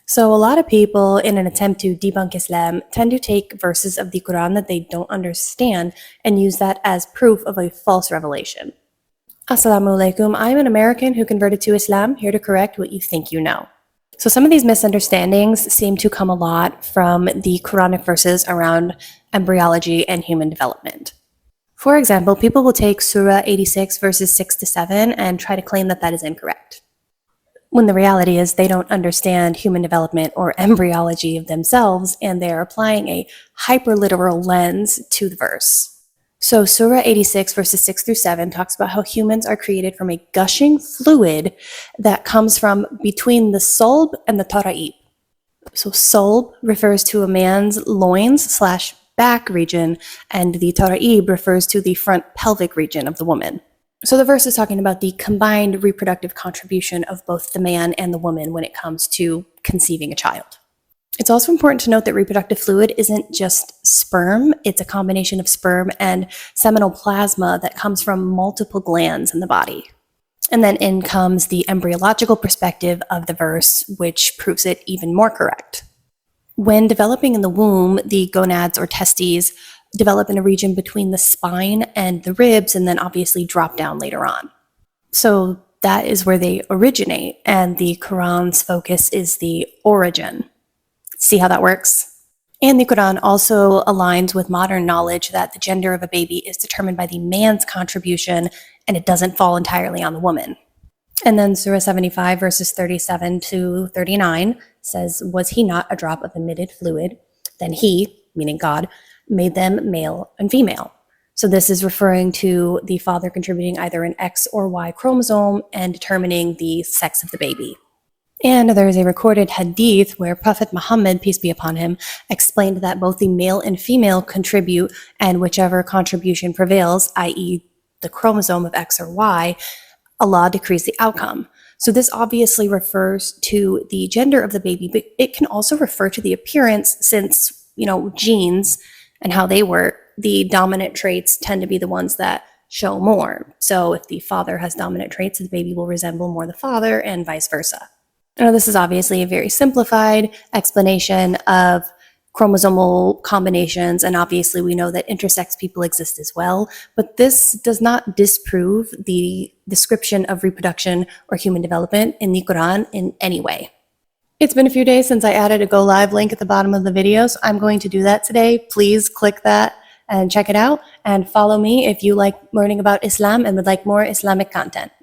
So, a lot of people, in an attempt to debunk Islam, tend to take verses of the Quran that they don't understand and use that as proof of a false revelation. Assalamu alaikum. I'm an American who converted to Islam, here to correct what you think you know. So, some of these misunderstandings seem to come a lot from the Quranic verses around embryology and human development. For example, people will take Surah 86, verses 6 to 7, and try to claim that that is incorrect, when the reality is they don't understand human development or embryology of themselves, and they're applying a hyperliteral lens to the verse. So Surah 86 verses 6 through 7 talks about how humans are created from a gushing fluid that comes from between the sulb and the tara'ib. So sulb refers to a man's loins / back region, and the tara'ib refers to the front pelvic region of the woman. So the verse is talking about the combined reproductive contribution of both the man and the woman when it comes to conceiving a child. It's also important to note that reproductive fluid isn't just sperm, it's a combination of sperm and seminal plasma that comes from multiple glands in the body. And then in comes the embryological perspective of the verse, which proves it even more correct. When developing in the womb, the gonads or testes develop in a region between the spine and the ribs, and then obviously drop down later on. So that is where they originate, and the Quran's focus is the origin. See how that works? And the Quran also aligns with modern knowledge that the gender of a baby is determined by the man's contribution, and it doesn't fall entirely on the woman. And then Surah 75 verses 37 to 39 says, "Was he not a drop of emitted fluid? Then he," meaning God, "made them male and female." So this is referring to the father contributing either an X or Y chromosome and determining the sex of the baby. And there is a recorded hadith where Prophet Muhammad, peace be upon him, explained that both the male and female contribute, and whichever contribution prevails, i.e. the chromosome of X or Y, Allah decrees the outcome. So this obviously refers to the gender of the baby, but it can also refer to the appearance, since, genes and how they work, the dominant traits tend to be the ones that show more. So if the father has dominant traits, the baby will resemble more the father, and vice versa. Now, this is obviously a very simplified explanation of chromosomal combinations, and obviously we know that intersex people exist as well, but this does not disprove the description of reproduction or human development in the Quran in any way. It's been a few days since I added a go live link at the bottom of the video, so I'm going to do that today. Please click that and check it out, and follow me if you like learning about Islam and would like more Islamic content.